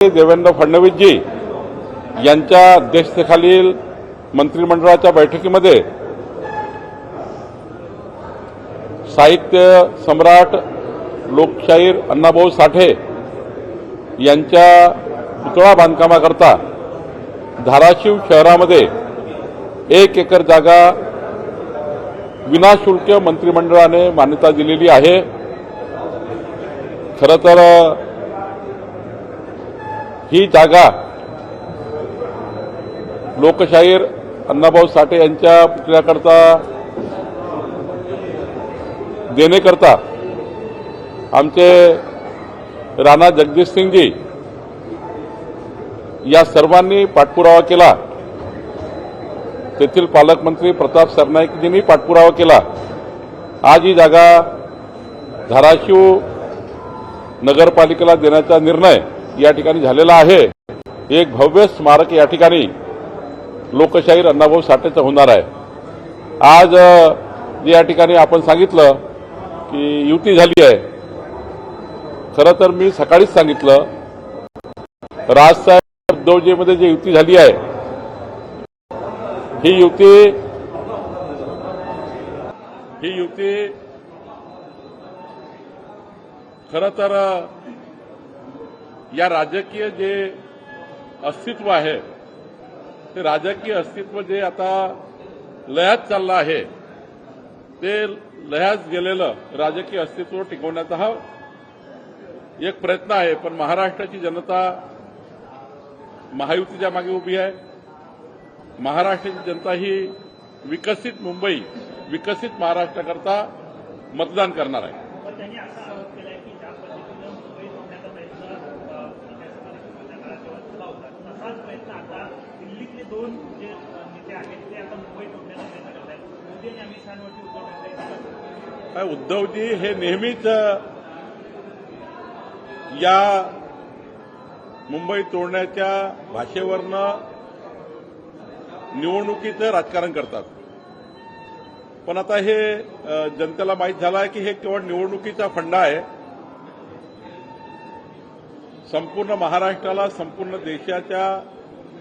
देवेंद्र फडणवीसजी यांच्या अध्यक्षतेखालील मंत्रिमंडळाच्या बैठकीमध्ये साहित्य सम्राट लोकशाहीर अण्णाभाऊ साठे यांच्या पुतळा बांधकामाकरता धाराशिव शहरामध्ये 1 एकर जागा विनाशुल्क मंत्रिमंडळाने मान्यता दिलेली आहे। खरं तर ही जागा लोकशाहीर अण्णाभाऊ साठे यांच्या पुतळ्याकरता देण्याकरता आमचे राणा जगदीशसिंगजी या सर्वांनी पाठपुरावा केला। तेथील पालकमंत्री प्रताप सरनाईकजींनी पाठपुरावा केला। आज ही जागा धाराशिव नगरपालिकेला देण्याचा निर्णय या ठिकाणी झालेला आहे। एक भव्य स्मारक या ठिकाणी लोकशाहीर अण्णाभाऊ साठेचं होणार आहे। आज या ठिकाणी आपण सांगितलं की युती झाली आहे। खरं तर मी सकाळीच सांगितलं राजसाहेब उद्धवजीमध्ये जी युती झाली आहे ही युती खरं तर या राजकीय जे अस्तित्व आहे ते राजकीय अस्तित्व जे आता लयात चाललं आहे ते लयात गेलेलं राजकीय अस्तित्व टिकवण्याचा हा एक प्रयत्न आहे। पण महाराष्ट्राची जनता महायुतीच्या मागे उभी आहे। महाराष्ट्राची जनता ही विकसित मुंबई विकसित महाराष्ट्राकरता मतदान करणार आहे। उद्धवजी हे नेहमीच या मुंबई तोडण्याच्या भाषेवरनं निवडणुकीचं राजकारण करतात। पण आता हे जनतेला माहीत झालं आहे की हे केवळ निवडणुकीचा फंडा आहे। संपूर्ण महाराष्ट्राला संपूर्ण देशाच्या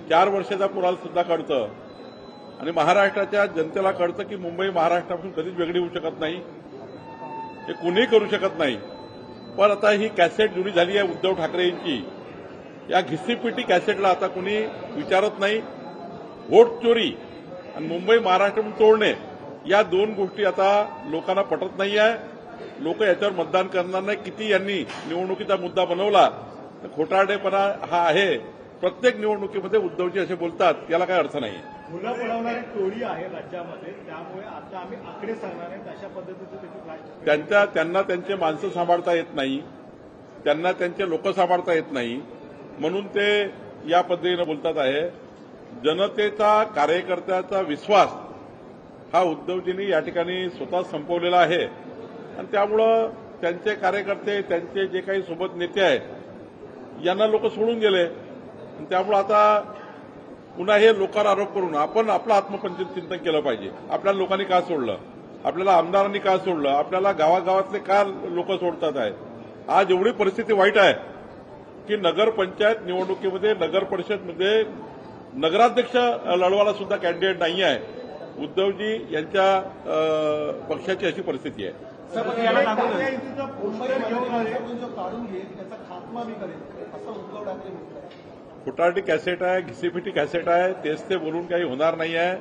4 वर्षाचा पुरावा सुद्धा कळतं आणि महाराष्ट्राच्या जनतेला कळतं की मुंबई महाराष्ट्रापासून कधीच वेगळी होऊ शकत नाही। हे कुणीही करू शकत नाही। पण आता ही कॅसेट जुनी झाली आहे उद्धव ठाकरे यांची। या घिसीपिटी कॅसेटला आता कुणी विचारत नाही। व्होट चोरी आणि मुंबई महाराष्ट्रातून तोडणे या 2 गोष्टी आता लोकांना पटत नाही आहे। लोक याच्यावर मतदान करणार नाही। किती यांनी निवडणुकीचा मुद्दा बनवला तर खोटारडेपणा हा आहे। प्रत्येक निवडणुकीमध्ये उद्धवजी असे बोलतात, याला काय अर्थ नाही। मुलं पळवणारी टोळी आहे राज्यामध्ये, त्यामुळे आता आम्ही आकडे सांगणार आहेत अशा पद्धतीचं त्यांना त्यांचे माणसं सांभाळता येत नाही, त्यांना त्यांचे लोक सांभाळता येत नाही, म्हणून ते या पद्धतीने बोलतात आहे। जनतेचा कार्यकर्त्याचा विश्वास हा उद्धवजींनी या ठिकाणी स्वतः संपवलेला आहे आणि त्यामुळं त्यांचे कार्यकर्ते त्यांचे जे काही सोबत नेते आहेत यांना लोक सोडून गेले। त्यामुळे आता पुन्हा हे लोकांवर आरोप करून आपण आपलं आत्मचिंतन केलं पाहिजे। आपल्याला लोकांनी का सोडलं, आपल्याला आमदारांनी का सोडलं, आपल्याला गावागावातले का लोक सोडतात आहे। आज एवढी परिस्थिती वाईट आहे की नगरपंचायत निवडणुकीमध्ये नगर परिषदमध्ये नगराध्यक्ष लढवायला सुद्धा कॅन्डिडेट नाही आहे। उद्धवजी यांच्या पक्षाची अशी परिस्थिती आहे। खोटारडी कॅसेट आहे, घिसीपिटी कॅसेट आहे, तेच ते बोलून काही होणार नाही आहे।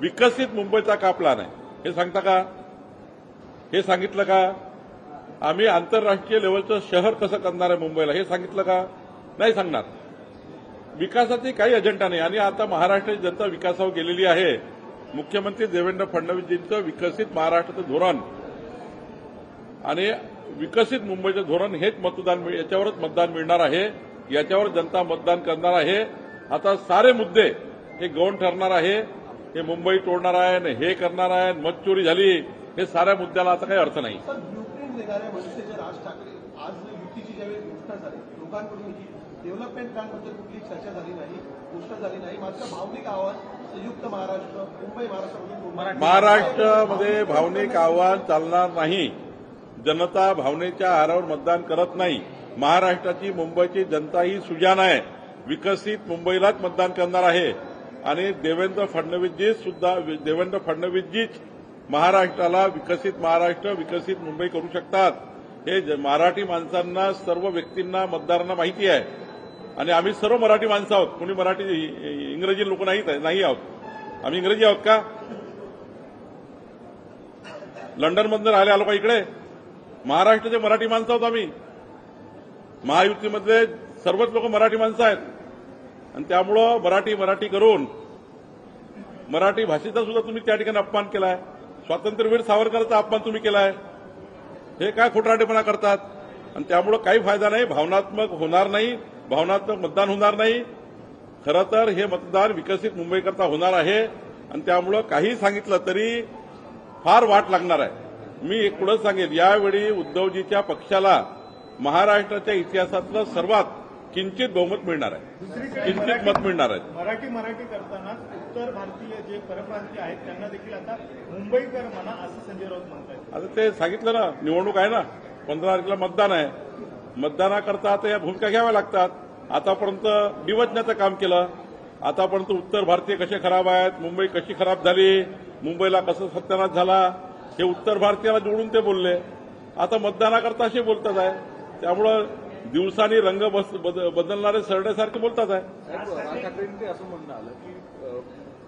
विकसित मुंबईचा का प्लॅन आहे हे सांगता का? हे सांगितलं का? आम्ही आंतरराष्ट्रीय लेवलचं शहर कसं करणार आहे मुंबईला हे सांगितलं का? नाही सांगणार। विकासाची काही अजेंडा नाही आणि आता महाराष्ट्राची जनता विकासावर गेलेली आहे। मुख्यमंत्री देवेंद्र फडणवीसजींचं विकसित महाराष्ट्राचं धोरण आणि विकसित मुंबईचं धोरण हेच याच्यावरच मतदान मिळणार आहे। याच्यावर जनता मतदान करणार आहे। आता सारे मुद्दे हे गौण ठरणार आहे। हे मुंबई तोडणार आहे, हे करणार आहे, मतचोरी झाली, हे साऱ्या मुद्द्याला आता काही अर्थ नाही। राज ठाकरे आज युतीची ज्यावेळी घोषणा झाली लोकांकडून डेव्हलपमेंट प्लॅनबद्दल कुठली चर्चा झाली नाही, घोषणा झाली नाही, मात्र भावनिक आवाज संयुक्त महाराष्ट्र मुंबई महाराष्ट्रामध्ये भावनिक आवाज चालणार नाही। जनता भावनेच्या आधारावर मतदान करत नाही। महाराष्ट्राची मुंबईची जनता ही सुजाण आहे. विकसित मुंबईलाच मतदान करणार आहे आणि देवेंद्र फडणवीसजीच महाराष्ट्राला विकसित महाराष्ट्र, विकसित मुंबई करू शकतात. हे मराठी माणसांना, सर्व व्यक्तींना, मतदारांना माहिती आहे. आणि आम्ही सर्व मराठी माणसं आहोत. कोणी मराठी इंग्रजी लोक नाही आहोत. आम्ही इंग्रजी आहोत का? लंडनमधून राहिले आलो का इकडे? महाराष्ट्राचे मराठी माणसं आहोत आम्ही. महायुतीमधले सर्वच लोक मराठी माणसं आहेत आणि त्यामुळं मराठी करून मराठी भाषेचा सुद्धा तुम्ही त्या ठिकाणी अपमान केलाय. स्वातंत्र्यवीर सावरकरांचा अपमान तुम्ही केलाय. हे काय खोटारडेपणा करतात आणि त्यामुळं काही फायदा नाही. भावनात्मक होणार नाही, भावनात्मक मतदान होणार नाही. खरं तर हे मतदान विकसित मुंबईकरता होणार आहे आणि त्यामुळं काही सांगितलं तरी फार वाट लागणार आहे. मी एक पुढे सांगेन, यावेळी उद्धवजीच्या पक्षाला महाराष्ट्राच्या इतिहासातलं सर्वात किंचित बहुमत मिळणार आहे. किंचित मत मिळणार आहे. मराठी करतानाच उत्तर भारतीय जे परप्रांतीय आहेत त्यांना देखील आता मुंबईकर म्हणा असं संजय राऊत म्हणतात. आता ते सांगितलं ना, निवडणूक आहे ना, 15 तारखेला मतदान आहे. मतदानाकरता आता या भूमिका घ्याव्या लागतात. आतापर्यंत डिवचण्याचं काम केलं. आतापर्यंत उत्तर भारतीय कसे खराब आहेत, मुंबई कशी खराब झाली, मुंबईला कसं सत्यानाश झाला, हे उत्तर भारतीयाला जोडून ते बोलले. आता मतदानाकरता असे बोलतात आहे. त्यामुळं दिवसांनी रंग बदलणारे सरड्यासारखे बोलतात आहे. राज ठाकरेंनी असं म्हणणं आलं की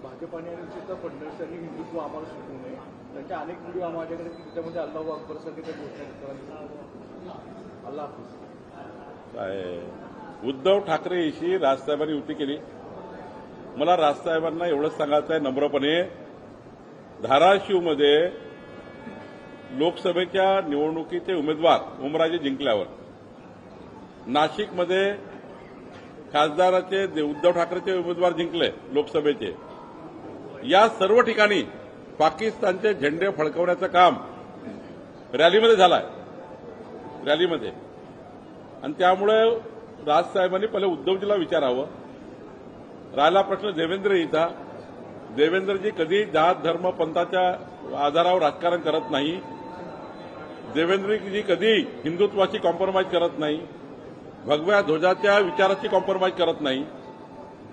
भाजपाने आणि चित्त फडणवीस यांनी हिंदुत्व आम्हाला शिकवू नये. त्यांच्या अनेक व्हिडिओ माझ्याकडे की त्याच्यामध्ये अल्लाह अकबर सगळ्या गोष्टी अल्लाह हाफिज. काय उद्धव ठाकरेशी राजसाहेबांनी युती केली. मला राजसाहेबांना एवढंच सांगायचं आहे नम्रपणे, धाराशिवमध्ये लोकसभेच्या निवडणुकीचे उमेदवार ओमराजे जिंकल्यावर, नाशिकमध्ये खासदाराचे उद्धव ठाकरेचे उमेदवार जिंकले लोकसभेचे, या सर्व ठिकाणी पाकिस्तानचे झेंडे फडकवण्याचं काम रॅलीमध्ये झालं आहे. रॅलीमध्ये. आणि त्यामुळे राजसाहेबांनी पहिले उद्धवजीला विचारावं. राहिला प्रश्न देवेंद्रजीचा, देवेंद्रजी कधी जात धर्म पंथाच्या आधारावर राजकारण करत नाही. देवेंद्रजी कधी हिंदुत्वाची कॉम्प्रोमाइज करत नाही. भगव्या ध्वजाच्या विचाराची कॉम्प्रोमाइज करत नाही.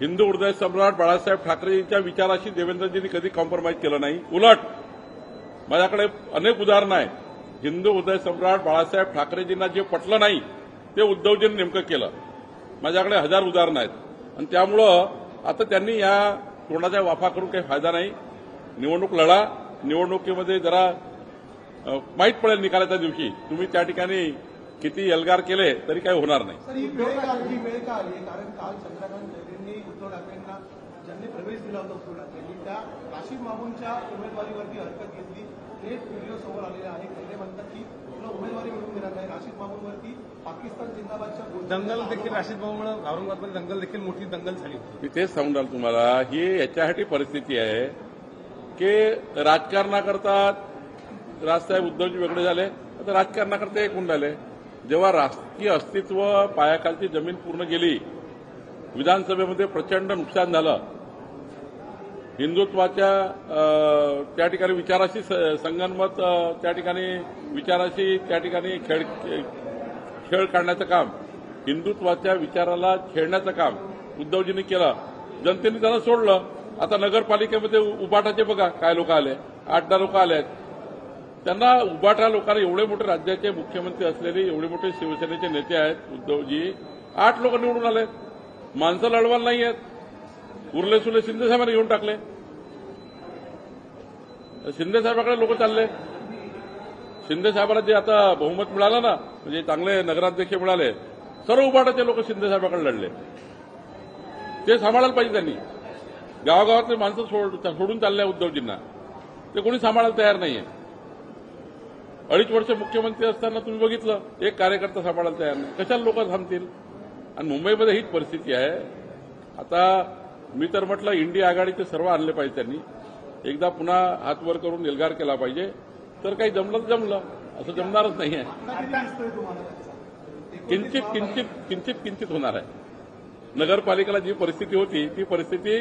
हिंदू हृदय सम्राट बाळासाहेब ठाकरेंच्या विचाराशी देवेंद्रजींनी कधी कॉम्प्रोमाइज केलं नाही. उलट माझ्याकडे अनेक उदाहरणं आहेत. हिंदू हृदय सम्राट बाळासाहेब ठाकरेजींना जे पटलं नाही ते उद्धवजींनी नेमकं केलं. माझ्याकडे 1000 उदाहरणं आहेत. आणि त्यामुळं आता त्यांनी या तोंडाच्या वाफा करून काही फायदा नाही. निवडणूक लढा. निवडणुकीमध्ये जरा माहीत पडेल निकालाच्या दिवशी. तुम्ही त्या ठिकाणी किती एल्गार केले तरी काही होणार नाही. सर, ही वेळ का आली? कारण काल चंद्रकांत खैरेंनी उद्धव ठाकरेंना ज्यांनी प्रवेश दिला होता उद्धव ठाकरेंनी त्या राशीद मामूनच्या उमेदवारीवरती हरकत घेतली. थेट व्हिडिओ समोर आलेला आहे. खैरे म्हणतात की तुला उमेदवारी मिळून देणार नाही. राशीद मामूनवरती पाकिस्तान जिंदाबादच्या दंगल देखील राशीद भाऊमुळे औरंगाबादमध्ये दंगल देखील मोठी दंगल झाली. मी तेच सांगून राहिलो तुम्हाला. ही याच्यासाठी परिस्थिती आहे की राजकारणाकरता राजसाहेब उद्धवजी वेगळे झाले, आता राजकारणाकरता एक होऊन राहिले. जेव्हा राजकीय अस्तित्व पायाखालची जमीन पूर्ण गेली, विधानसभेमध्ये प्रचंड नुकसान झालं, हिंदुत्वाच्या त्या ठिकाणी विचाराशी संगनमत, त्या ठिकाणी विचाराशी त्या ठिकाणी खेळ काढण्याचं काम, हिंदुत्वाच्या विचाराला खेळण्याचं काम उद्धवजींनी केलं. जनतेने त्यांना सोडलं. आता नगरपालिकेमध्ये उबाटाचे बघा काय लोक आले, 8-10 लोक आले आहेत. त्यांना उबाटा लोकांना, एवढे मोठे राज्याचे मुख्यमंत्री असलेले एवढे मोठे शिवसेनेचे नेते आहेत उद्धवजी, 8 लोक निवडून आले. माणसं लढवायला नाही आहेत. उरले सुरले शिंदे साहेबांनी घेऊन टाकले. शिंदे साहेबांकडे लोक चालले. शिंदे साहेबांना जे आता बहुमत मिळालं ना, म्हणजे चांगले नगराध्यक्ष मिळाले, सर्व उबाटाचे लोक शिंदे साहेबांकडे लढले. ते सांभाळायला पाहिजे त्यांनी. गावागावातले माणसं सोडून चालले उद्धवजींना. ते कोणी सांभाळायला तयार नाहीये. 2.5 वर्ष मुख्यमंत्री असताना तुम्ही बघितलं, एक कार्यकर्ता सांभाळायला तयार नाही. कशाला लोक थांबतील? आणि मुंबईमध्ये हीच परिस्थिती आहे. आता मी तर म्हटलं इंडिया आघाडीचे सर्व आणले पाहिजे त्यांनी. एकदा पुन्हा हात वर करून एल्गार केला पाहिजे. तर काही जमलं तर जमलं, असं जमणारच नाही आहे. किंचित होणार आहे. नगरपालिकेला जी परिस्थिती होती ती परिस्थिती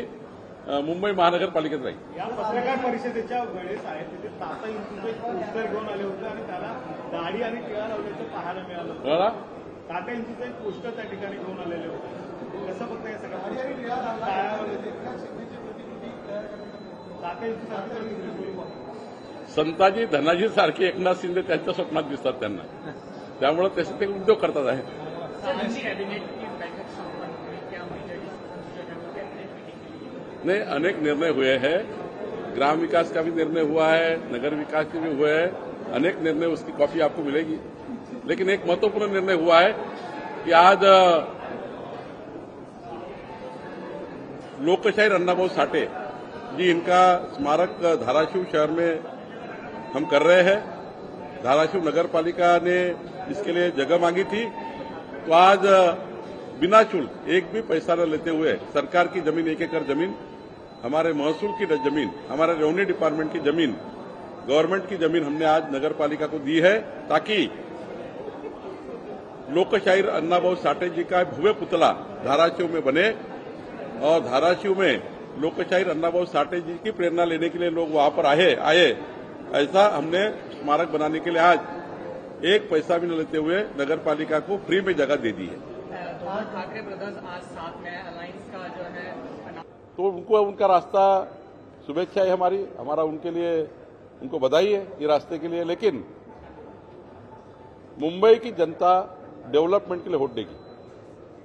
मुंबई महानगरपालिकेत राहील. या पत्रकार परिषदेच्या वेळेस आहे तिथे ताता इंटूचे उत्तर घेऊन आले होते आणि त्याला दाढी आणि टिळा लावल्याचं पाहायला मिळालं. टाटा यांचं एक पोस्टर त्या ठिकाणी घेऊन आलेले होते. कसं फक्त या सगळ्या आणि निळा दाखला टाळ्यावर एकनाथ शिंदेची प्रतिकृती तयार करण्याचा टाटा यांची सारखं संताजी धनाजी सारखे एकनाथ शिंदे त्यांच्या स्वप्नात दिसतात त्यांना, त्यामुळे तसे ते उद्योग करतात आहे. नहीं, अनेक निर्णय हुए हैं, ग्राम विकास का भी निर्णय हुआ है, नगर विकास के भी हुए हैं, अनेक निर्णय, उसकी कॉपी आपको मिलेगी. लेकिन एक महत्वपूर्ण निर्णय हुआ है कि आज लोकशाहीर अन्नाभाऊ साठे जी, इनका स्मारक धाराशिव शहर में हम कर रहे हैं. धाराशिव नगर पालिका ने इसके लिए जगह मांगी थी, तो आज बिना शुल्क एक भी पैसा न लेते हुए सरकार की जमीन, 1 एकड़ जमीन, हमारे महसूल की जमीन, हमारे रेवेन्यू डिपार्टमेंट की जमीन, गवर्नमेंट की जमीन हमने आज नगर पालिका को दी है, ताकि लोकशाहीर अन्नाभाऊ साठे जी का भव्य पुतला धाराशिव में बने और धाराशिव में लोकशाहीर अन्नाभाऊ साठे जी की प्रेरणा लेने के लिए लोग वहां पर आए. ऐसा हमने स्मारक बनाने के लिए आज एक पैसा भी न लेते हुए नगर पालिका को फ्री में जगह दे दी है. ठाकरे ब्रदर्स आज साथ में अलायंस का जो है तो उनको उनका रास्ता, शुभेच्छा है हमारा उनके लिए, उनको बधाई है ये रास्ते के लिए. लेकिन मुंबई की जनता डेवलपमेंट के लिए वोट देगी.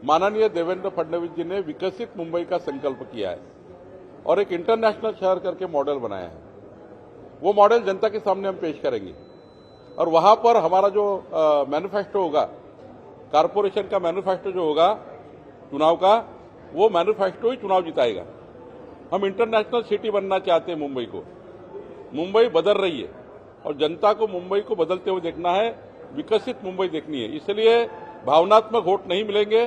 माननीय देवेंद्र फडणवीस जी ने विकसित मुंबई का संकल्प किया है और एक इंटरनेशनल शहर करके मॉडल बनाया है. वो मॉडल जनता के सामने हम पेश करेंगे और वहां पर हमारा जो मैनिफेस्टो होगा, कारपोरेशन का मैनिफेस्टो जो होगा चुनाव का, वो मैनिफेस्टो ही चुनाव जिताएगा. हम इंटरनेशनल सिटी बनना चाहते हैं मुंबई को. मुंबई बदल रही है और जनता को मुंबई को बदलते हुए देखना है, विकसित मुंबई देखनी है. इसलिए भावनात्मक वोट नहीं मिलेंगे.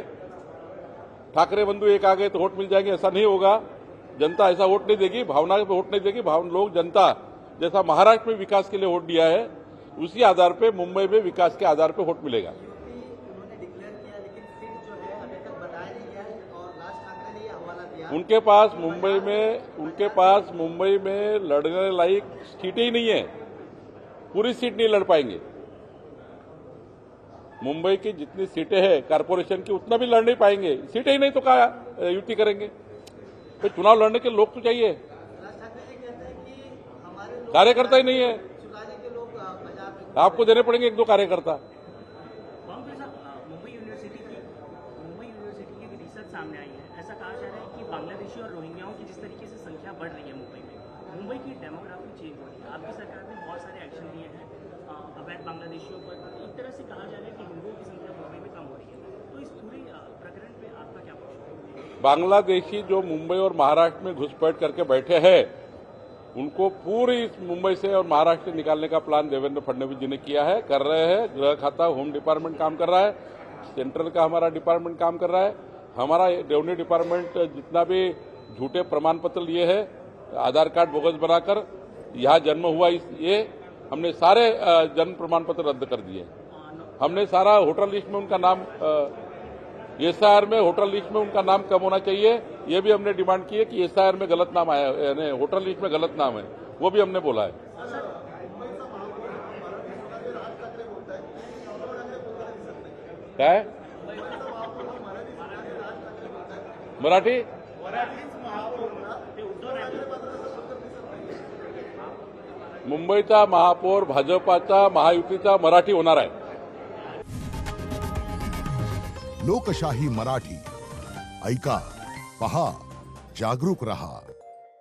ठाकरे बंधु एक आ गए तो वोट मिल जाएंगे, ऐसा नहीं होगा. जनता ऐसा वोट नहीं देगी, भावना पे वोट नहीं देगी. लोग जनता जैसा महाराष्ट्र में विकास के लिए वोट दिया है, उसी आधार पे मुंबई में विकास के आधार पे वोट मिलेगा. उन्होंने डिक्लेयर किया, लेकिन सीट जो है अभी तक बताया नहीं गया है और राज ठाकरे ने ये हवाला दिया. उनके पास मुंबई में लड़ने लायक सीटें ही नहीं है. पूरी सीट नहीं लड़ पाएंगे. मुंबई की जितनी सीटें हैं कारपोरेशन की, उतना भी लड़ नहीं पाएंगे. सीटें ही नहीं तो क्या युति करेंगे. तो चुनाव लड़ने के लोग तो चाहिए, राज ठाकरे जी कहते हैं कि हमारे लोग कार्यकर्ता ही नहीं है. चुकाने के लोग बाजार में आपको देने पड़ेंगे 1-2 कार्यकर्ता. मुंबई यूनिवर्सिटी की एक रिसर्च सामने आई है. ऐसा कहा जा रहा है कि बांग्लादेशी और रोहिंग्याओं की जिस तरीके से संख्या बढ़ रही है मुंबई की डेमोग्राफी चेंज हो रही है. आपकी सरकार ने बहुत सारे एक्शन लिए हैं अवैध बांग्लादेशियों पर. एक तरह से कहा जा रहा है कि हिंदुओं की संख्या मुंबई में कम हो रही है. तो इस पूरे प्रकरण पे आपका क्या पक्ष है? बांग्लादेशी जो मुंबई और महाराष्ट्र में घुसपैठ करके बैठे हैं, उनको पूरी मुंबई से और महाराष्ट्र से निकालने का प्लान देवेंद्र फडणवीस जी ने किया है, कर रहे हैं. गृह खाता, होम डिपार्टमेंट काम कर रहा है, सेंट्रल का हमारा डिपार्टमेंट काम कर रहा है. हमारा रेवेन्यू डिपार्टमेंट जितना भी झूठे प्रमाण पत्र लिए हैं, आधार कार्ड बोगस बनाकर यहाँ जन्म हुआ, ये हमने सारे जन्म प्रमाण पत्र रद्द कर दिए. हमने सारा होटल लिस्ट में उनका नाम, एसआईआर में होटल लिस्ट में उनका नाम कम होना चाहिए, ये भी हमने डिमांड की है कि एसआईआर में गलत नाम आया, यानी होटल लिस्ट में गलत नाम है, वो भी हमने बोला है. काय मराठी मुंबईचा महापौर भाजपाचा, महायुतीचा मराठी होणार आहे. लोकशाही मराठी ऐका, पहा, जागरूक रहा.